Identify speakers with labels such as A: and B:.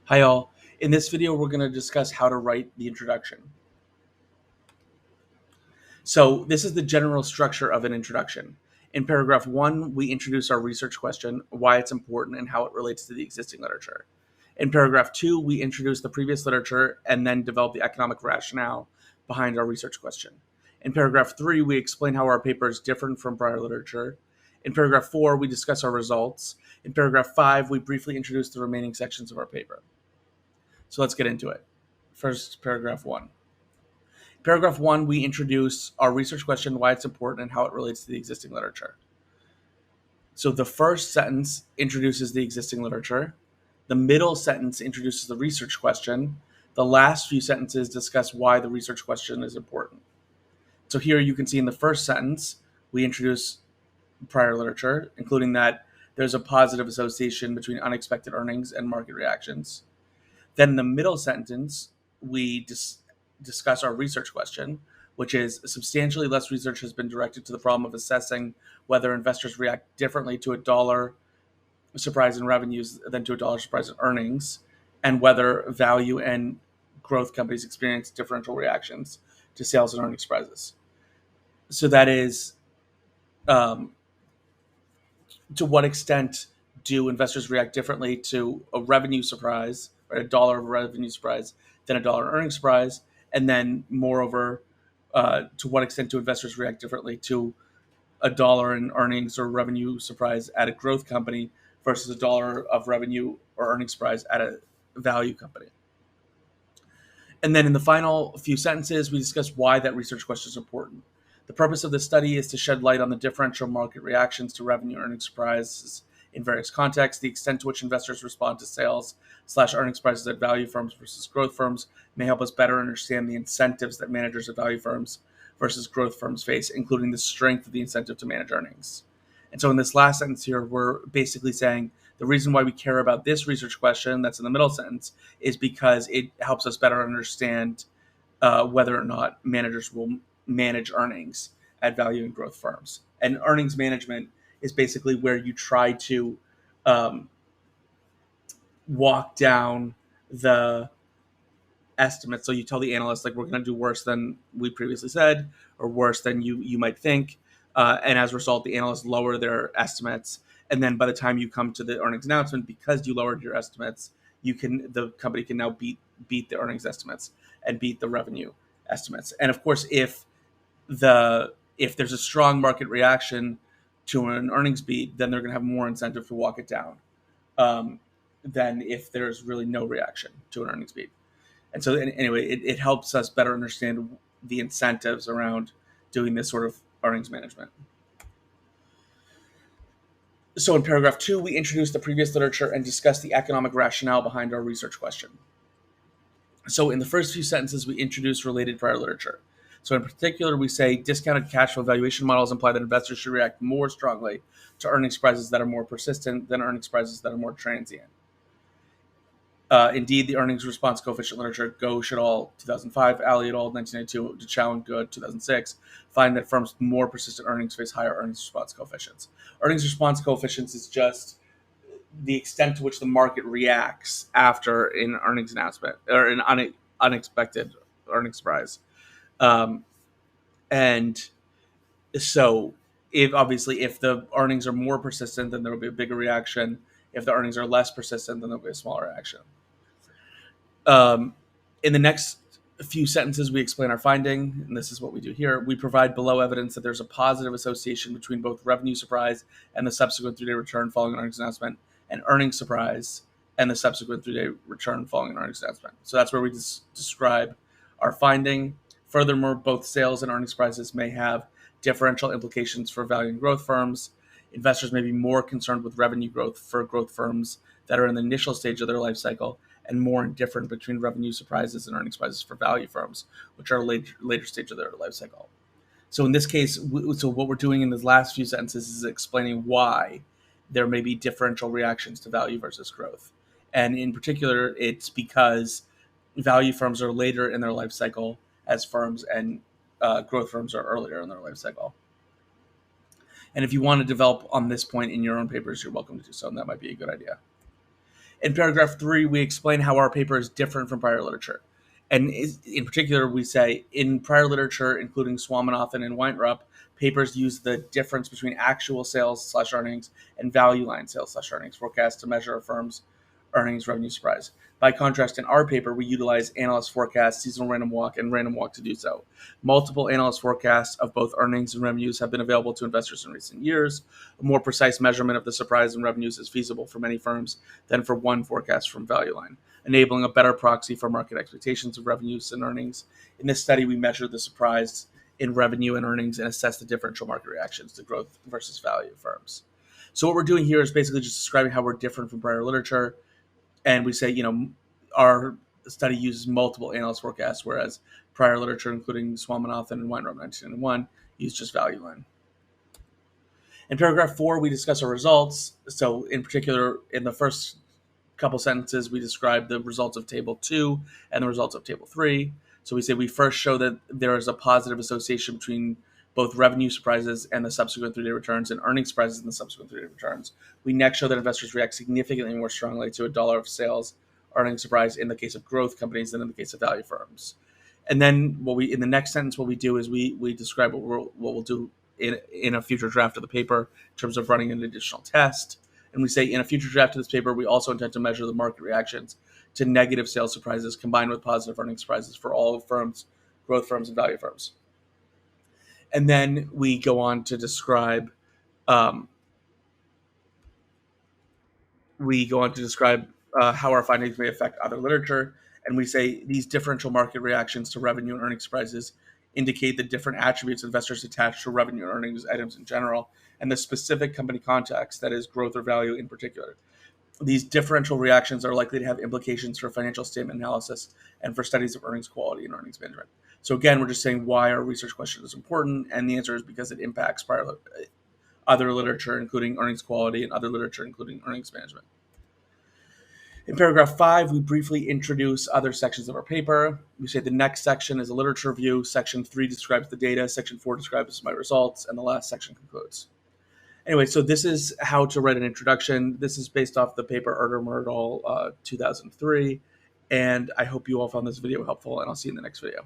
A: Hi all. In this video, we're going to discuss how to write the introduction. So this is the general structure of an introduction. In paragraph 1, we introduce our research question, why it's important, and how it relates to the existing literature. In paragraph 2, we introduce the previous literature and then develop the economic rationale behind our research question. In paragraph 3, we explain how our paper is different from prior literature. In paragraph 4, we discuss our results. In paragraph 5, we briefly introduce the remaining sections of our paper. So let's get into it. First, paragraph 1. Paragraph 1, we introduce our research question, why it's important, and how it relates to the existing literature. So the first sentence introduces the existing literature. The middle sentence introduces the research question. The last few sentences discuss why the research question is important. So here you can see in the first sentence, we introduce prior literature, including that there's a positive association between unexpected earnings and market reactions. Then in the middle sentence, we discuss our research question, which is substantially less research has been directed to the problem of assessing whether investors react differently to a dollar surprise in revenues than to a dollar surprise in earnings, and whether value and growth companies experience differential reactions to sales and earnings surprises. So that is, to what extent do investors react differently to a revenue surprise or a dollar of revenue surprise than a dollar earnings surprise? And then, moreover, to what extent do investors react differently to a dollar in earnings or revenue surprise at a growth company versus a dollar of revenue or earnings surprise at a value company? And then in the final few sentences, we discuss why that research question is important. The purpose of this study is to shed light on the differential market reactions to revenue earnings surprises in various contexts, the extent to which investors respond to sales/earnings surprises at value firms versus growth firms may help us better understand the incentives that managers at value firms versus growth firms face, including the strength of the incentive to manage earnings. And so in this last sentence here, we're basically saying the reason why we care about this research question that's in the middle sentence is because it helps us better understand whether or not managers will manage earnings at value and growth firms. And earnings management is basically where you try to walk down the estimates. So you tell the analyst, like, we're going to do worse than we previously said, or worse than you might think. And as a result, the analysts lower their estimates. And then by the time you come to the earnings announcement, because you lowered your estimates, the company can now beat the earnings estimates and beat the revenue estimates. And of course, if there's a strong market reaction to an earnings beat, then they're going to have more incentive to walk it down than if there's really no reaction to an earnings beat. And so anyway, it helps us better understand the incentives around doing this sort of earnings management. So in paragraph 2, we introduce the previous literature and discuss the economic rationale behind our research question. So in the first few sentences, we introduce related prior literature. So in particular, we say discounted cash flow valuation models imply that investors should react more strongly to earnings surprises that are more persistent than earnings surprises that are more transient. Indeed, the earnings response coefficient literature, Ghosh et al. 2005, Ali et al. 1992, DeChao and Good 2006, find that firms with more persistent earnings face higher earnings response coefficients. Earnings response coefficients is just the extent to which the market reacts after an earnings announcement or an unexpected earnings surprise. And so if the earnings are more persistent, then there will be a bigger reaction. If the earnings are less persistent, then there'll be a smaller reaction. In the next few sentences, we explain our finding, and this is what we do here. We provide below evidence that there's a positive association between both revenue surprise and the subsequent 3-day return following an earnings announcement, and earnings surprise and the subsequent 3-day return following an earnings announcement. So that's where we describe our finding. Furthermore, both sales and earnings surprises may have differential implications for value and growth firms. Investors may be more concerned with revenue growth for growth firms that are in the initial stage of their life cycle, and more indifferent between revenue surprises and earnings surprises for value firms, which are later stage of their life cycle. So in this case, what we're doing in the last few sentences is explaining why there may be differential reactions to value versus growth. And in particular, it's because value firms are later in their life cycle as firms, and growth firms are earlier in their life cycle. And if you want to develop on this point in your own papers, you're welcome to do so, and that might be a good idea. In paragraph 3, we explain how our paper is different from prior literature. And in particular, we say in prior literature, including Swaminathan and Weintraub, papers use the difference between actual sales slash earnings and value line sales slash earnings forecast to measure a firm's earnings revenue surprise. By contrast, in our paper, we utilize analyst forecasts, seasonal random walk, and random walk to do so. Multiple analyst forecasts of both earnings and revenues have been available to investors in recent years. A more precise measurement of the surprise in revenues is feasible for many firms than for one forecast from Value Line, enabling a better proxy for market expectations of revenues and earnings. In this study, we measured the surprise in revenue and earnings and assess the differential market reactions to growth versus value firms. So what we're doing here is basically just describing how we're different from prior literature. And we say, our study uses multiple analyst forecasts, whereas prior literature, including Swaminathan and Weintraub 1991, used just value line. In paragraph 4, we discuss our results. So in particular, in the first couple sentences, we describe the results of table 2 and the results of table 3. So we say we first show that there is a positive association between both revenue surprises and the subsequent 3-day returns and earnings surprises and the subsequent 3-day returns. We next show that investors react significantly more strongly to $1 of sales earnings surprise in the case of growth companies than in the case of value firms. And then in the next sentence, what we do is we describe what we'll do in a future draft of the paper in terms of running an additional test. And we say in a future draft of this paper, we also intend to measure the market reactions to negative sales surprises combined with positive earnings surprises for all firms, growth firms, and value firms. And then we go on to describe how our findings may affect other literature. And we say these differential market reactions to revenue and earnings surprises indicate the different attributes investors attach to revenue and earnings items in general, and the specific company context, that is growth or value in particular. These differential reactions are likely to have implications for financial statement analysis and for studies of earnings quality and earnings management. So again, we're just saying why our research question is important, and the answer is because it impacts other literature, including earnings quality, and other literature, including earnings management. In paragraph 5, we briefly introduce other sections of our paper. We say the next section is a literature review. Section 3 describes the data. Section 4 describes my results. And the last section concludes. Anyway, so this is how to write an introduction. This is based off the paper Erder 2003. And I hope you all found this video helpful, and I'll see you in the next video.